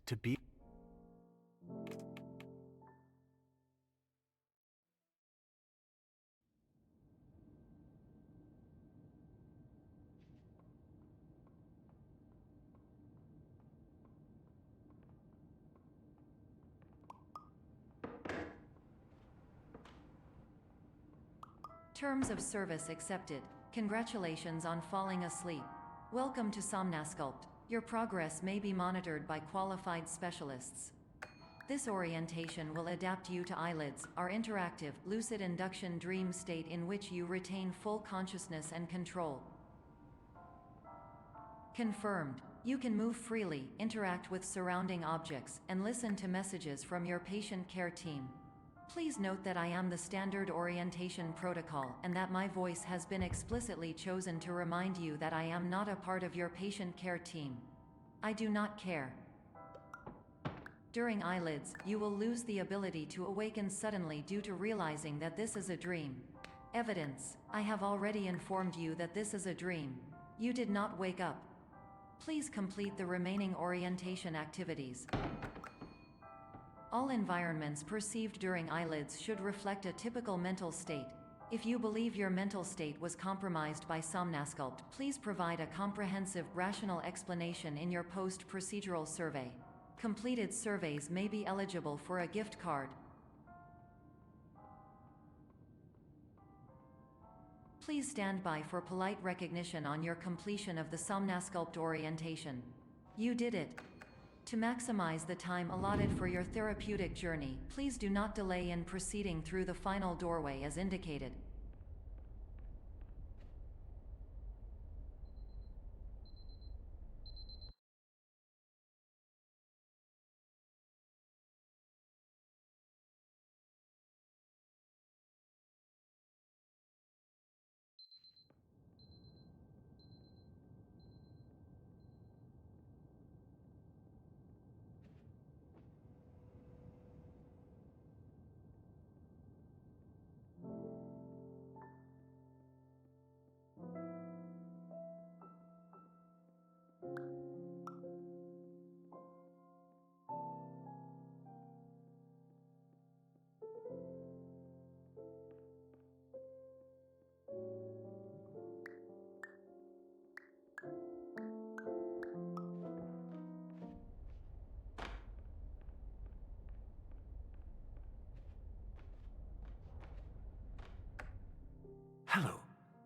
to be. Terms of service accepted. Congratulations on falling asleep. Welcome to Somnasculpt. Your progress may be monitored by qualified specialists. This orientation will adapt you to eyelids, our interactive, lucid induction dream state in which you retain full consciousness and control. Confirmed. You can move freely, interact with surrounding objects, and listen to messages from your patient care team. Please note that I am the standard orientation protocol and that my voice has been explicitly chosen to remind you that I am not a part of your patient care team. I do not care. During eyelids, you will lose the ability to awaken suddenly due to realizing that this is a dream. Evidence: I have already informed you that this is a dream. You did not wake up. Please complete the remaining orientation activities. All environments perceived during eyelids should reflect a typical mental state. If you believe your mental state was compromised by Somnasculpt, please provide a comprehensive, rational explanation in your post-procedural survey. Completed surveys may be eligible for a gift card. Please stand by for polite recognition on your completion of the Somnasculpt orientation. You did it! To maximize the time allotted for your therapeutic journey, please do not delay in proceeding through the final doorway as indicated. Hello,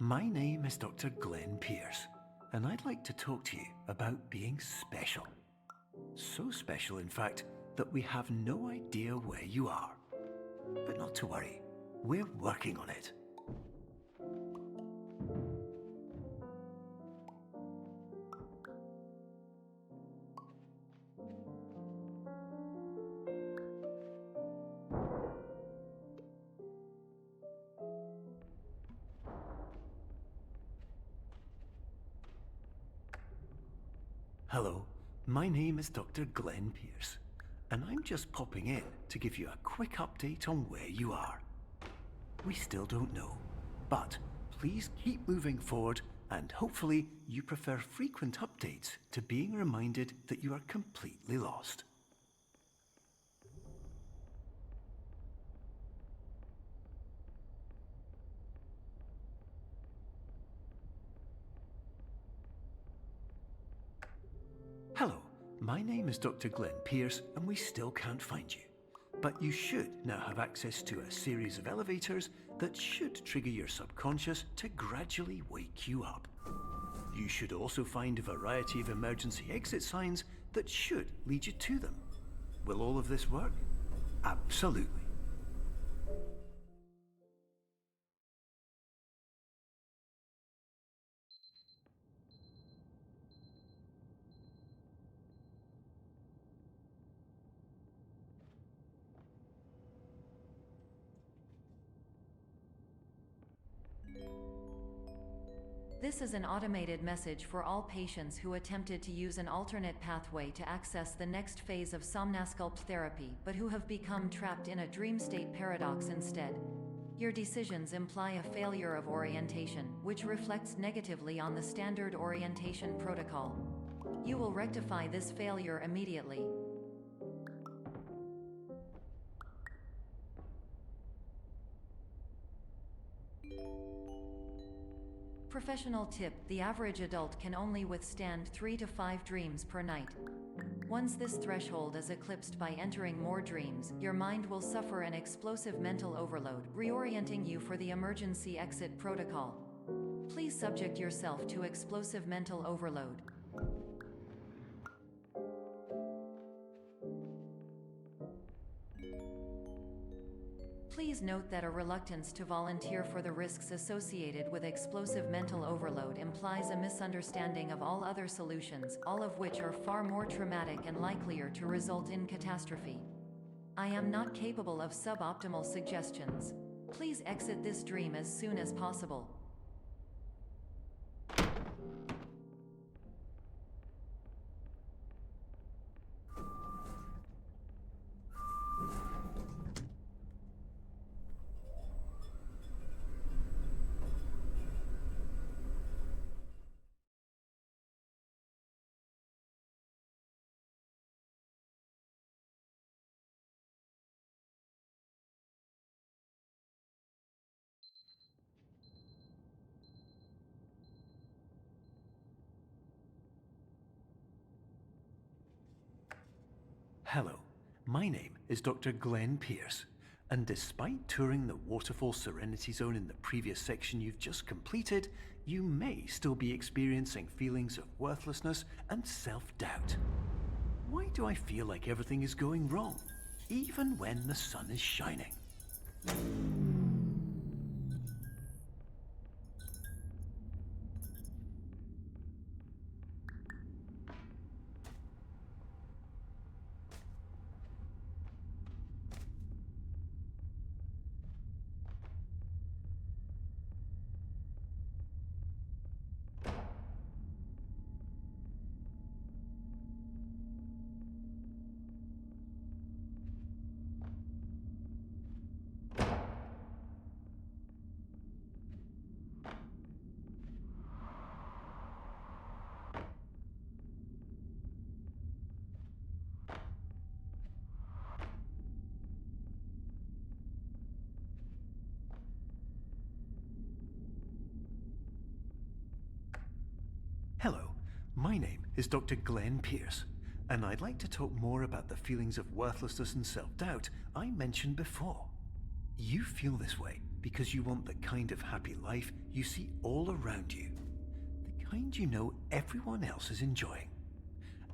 my name is Dr. Glenn Pierce, and I'd like to talk to you about being special. So special, in fact, that we have no idea where you are. But not to worry, we're working on it. Hello, my name is Dr. Glenn Pierce, and I'm just popping in to give you a quick update on where you are. We still don't know, but please keep moving forward, and hopefully you prefer frequent updates to being reminded that you are completely lost. Hello, my name is Dr. Glenn Pierce, and we still can't find you. But you should now have access to a series of elevators that should trigger your subconscious to gradually wake you up. You should also find a variety of emergency exit signs that should lead you to them. Will all of this work? Absolutely. This is an automated message for all patients who attempted to use an alternate pathway to access the next phase of Somnasculpt therapy but who have become trapped in a dream state paradox instead. Your decisions imply a failure of orientation, which reflects negatively on the standard orientation protocol. You will rectify this failure immediately. Professional tip: the average adult can only withstand 3 to 5 dreams per night. Once this threshold is eclipsed by entering more dreams, your mind will suffer an explosive mental overload, reorienting you for the emergency exit protocol. Please subject yourself to explosive mental overload. Please note that a reluctance to volunteer for the risks associated with explosive mental overload implies a misunderstanding of all other solutions, all of which are far more traumatic and likelier to result in catastrophe. I am not capable of suboptimal suggestions. Please exit this dream as soon as possible. Hello, my name is Dr. Glenn Pierce, and despite touring the Waterfall Serenity Zone in the previous section you've just completed, you may still be experiencing feelings of worthlessness and self-doubt. Why do I feel like everything is going wrong, even when the sun is shining? Hello, my name is Dr. Glenn Pierce, and I'd like to talk more about the feelings of worthlessness and self-doubt I mentioned before. You feel this way because you want the kind of happy life you see all around you, the kind you know everyone else is enjoying.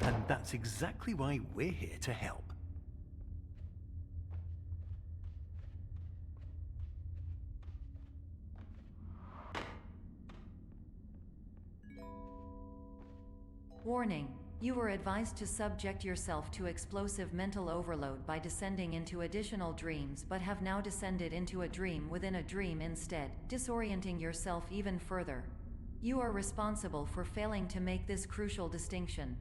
And that's exactly why we're here to help. Warning: you were advised to subject yourself to explosive mental overload by descending into additional dreams, but have now descended into a dream within a dream instead, disorienting yourself even further. You are responsible for failing to make this crucial distinction.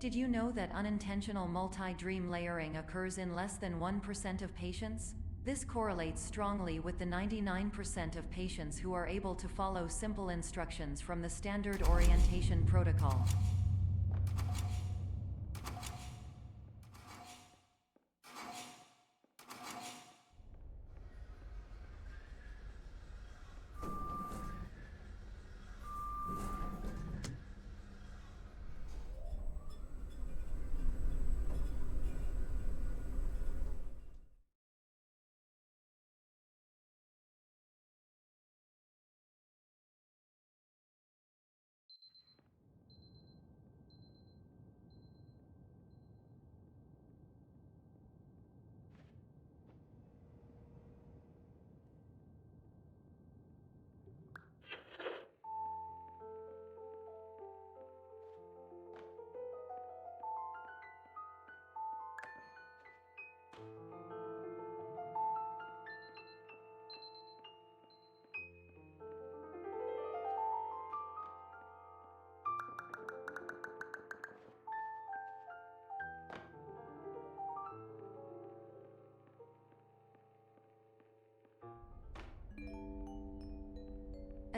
Did you know that unintentional multi-dream layering occurs in less than 1% of patients? This correlates strongly with the 99% of patients who are able to follow simple instructions from the standard orientation protocol.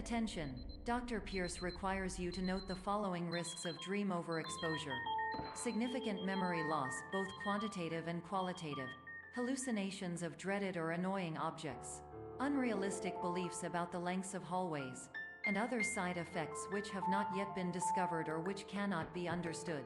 Attention! Dr. Pierce requires you to note the following risks of dream overexposure. Significant memory loss, both quantitative and qualitative. Hallucinations of dreaded or annoying objects. Unrealistic beliefs about the lengths of hallways. And other side effects which have not yet been discovered or which cannot be understood.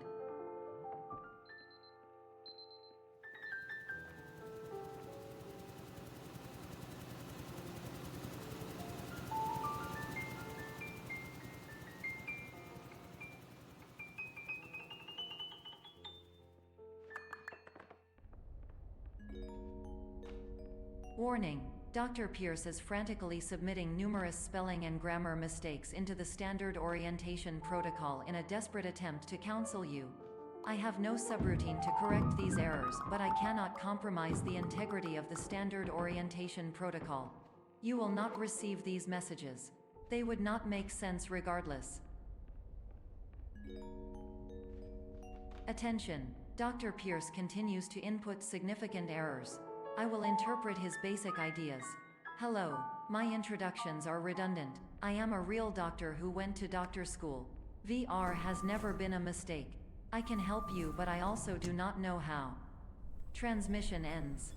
Warning: Dr. Pierce is frantically submitting numerous spelling and grammar mistakes into the standard orientation protocol in a desperate attempt to counsel you. I have no subroutine to correct these errors, but I cannot compromise the integrity of the standard orientation protocol. You will not receive these messages. They would not make sense regardless. Attention! Dr. Pierce continues to input significant errors. I will interpret his basic ideas. Hello, my introductions are redundant. I am a real doctor who went to doctor school. VR has never been a mistake. I can help you, but I also do not know how. Transmission ends.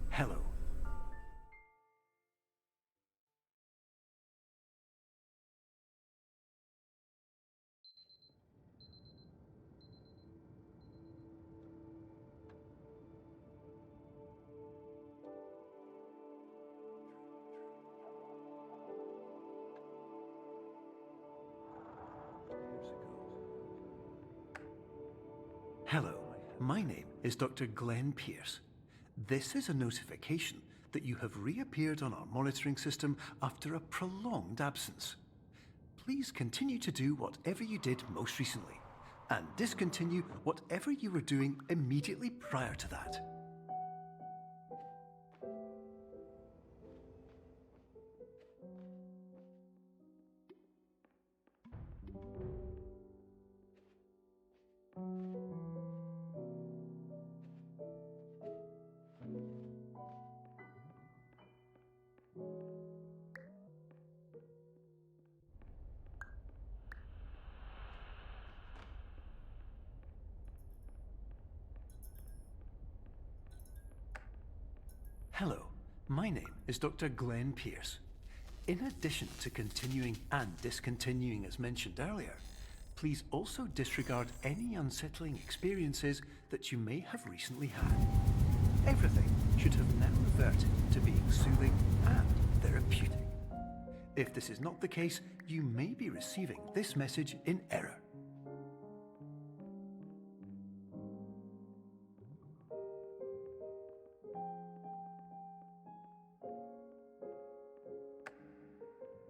Hello. Hello, my name is Dr. Glenn Pierce. This is a notification that you have reappeared on our monitoring system after a prolonged absence. Please continue to do whatever you did most recently, and discontinue whatever you were doing immediately prior to that. Hello, my name is Dr. Glenn Pierce. In addition to continuing and discontinuing as mentioned earlier, please also disregard any unsettling experiences that you may have recently had. Everything should have now reverted to being soothing and therapeutic. If this is not the case, you may be receiving this message in error.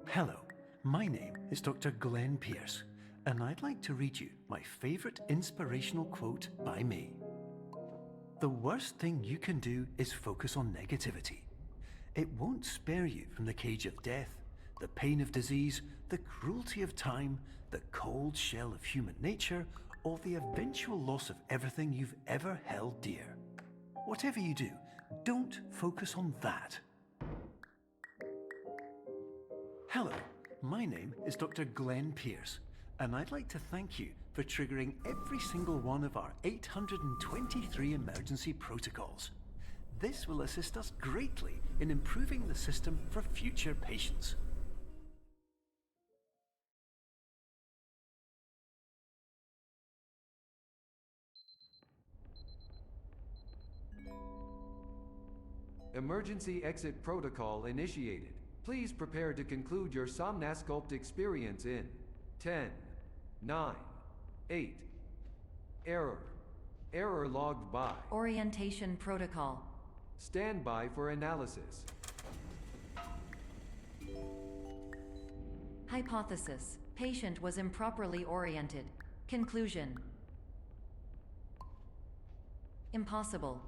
Hello, my name is Dr. Glenn Pierce, and I'd like to read you my favorite inspirational quote by me. The worst thing you can do is focus on negativity. It won't spare you from the cage of death, the pain of disease, the cruelty of time, the cold shell of human nature, or the eventual loss of everything you've ever held dear. Whatever you do, don't focus on that. Hello, my name is Dr. Glenn Pierce, and I'd like to thank you for triggering every single one of our 823 emergency protocols. This will assist us greatly in improving the system for future patients. Emergency exit protocol initiated. Please prepare to conclude your Somnasculpt experience in 10, 9, 8. Error. Error logged by. Orientation protocol. Stand by for analysis. Hypothesis: patient was improperly oriented. Conclusion: impossible.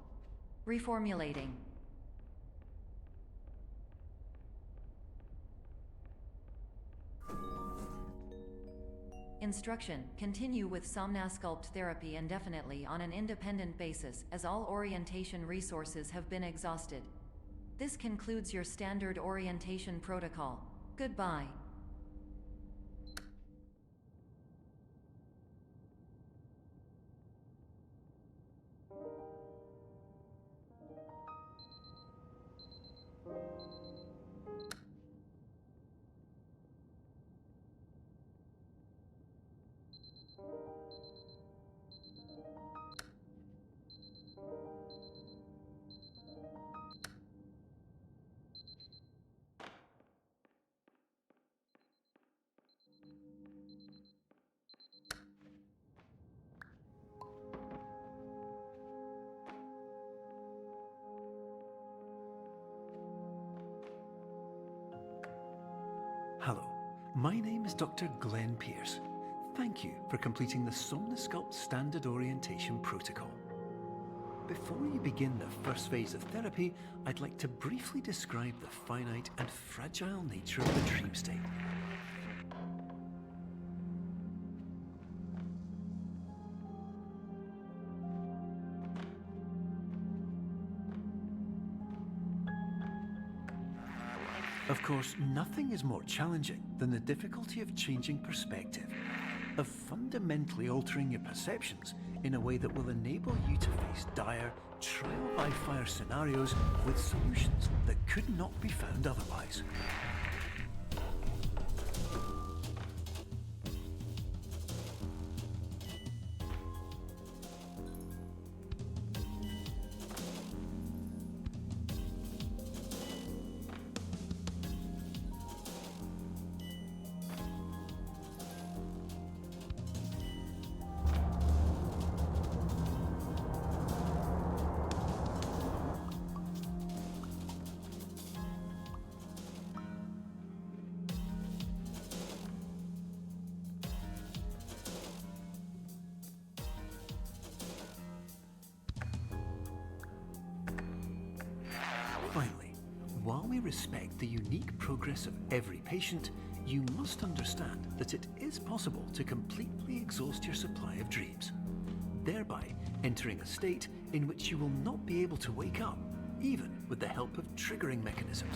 Reformulating. Instruction: continue with Somnasculpt therapy indefinitely on an independent basis, as all orientation resources have been exhausted. This concludes your standard orientation protocol. Goodbye. Hello, my name is Dr. Glenn Pierce. Thank you for completing the Somnosculpt Standard Orientation Protocol. Before you begin the first phase of therapy, I'd like to briefly describe the finite and fragile nature of the dream state. Of course, nothing is more challenging than the difficulty of changing perspective, of fundamentally altering your perceptions in a way that will enable you to face dire, trial-by-fire scenarios with solutions that could not be found otherwise. Finally, while we respect the unique progress of every patient, you must understand that it is possible to completely exhaust your supply of dreams, thereby entering a state in which you will not be able to wake up, even with the help of triggering mechanisms.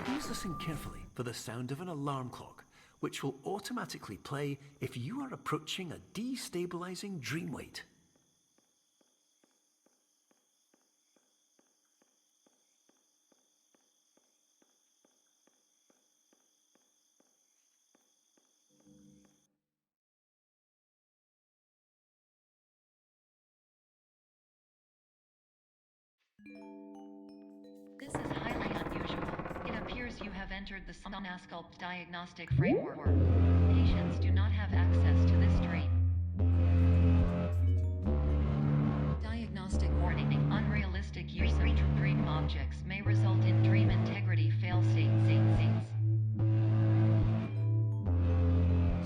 Please listen carefully for the sound of an alarm clock, which will automatically play if you are approaching a destabilizing dream weight. This is highly unusual. It appears you have entered the Somnosculpt Diagnostic framework. Patients do not have access to this dream. Diagnostic warning. Unrealistic use of dream objects may result in dream integrity fail-states.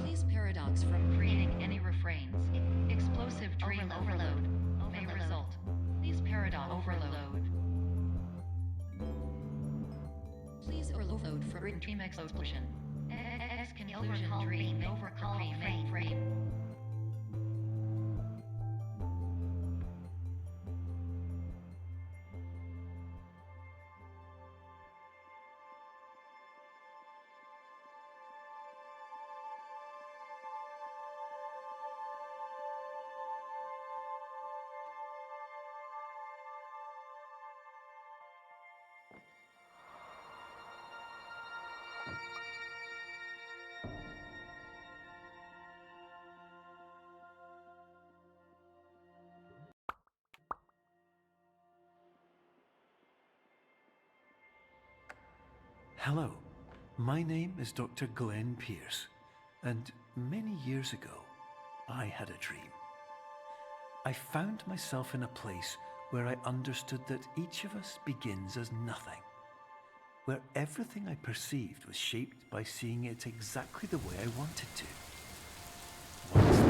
Please paradox from creating any refrains. Explosive dream overload may result. Please paradox overload. Please overload for dream explosion. Conclusion dream overcall frame. Hello, my name is Dr. Glenn Pierce, and many years ago, I had a dream. I found myself in a place where I understood that each of us begins as nothing, where everything I perceived was shaped by seeing it exactly the way I wanted to. What is this?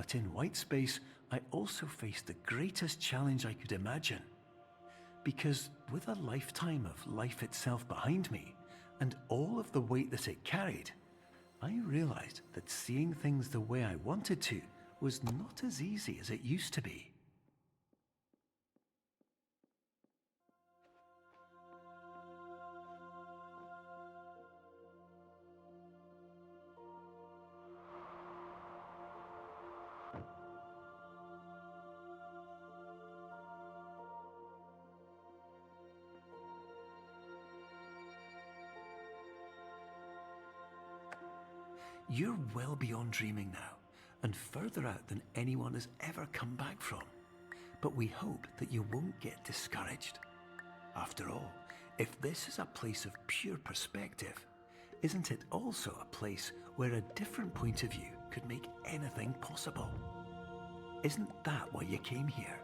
But in white space, I also faced the greatest challenge I could imagine. Because with a lifetime of life itself behind me, and all of the weight that it carried, I realized that seeing things the way I wanted to was not as easy as it used to be. You're well beyond dreaming now, and further out than anyone has ever come back from. But we hope that you won't get discouraged. After all, if this is a place of pure perspective, isn't it also a place where a different point of view could make anything possible? Isn't that why you came here?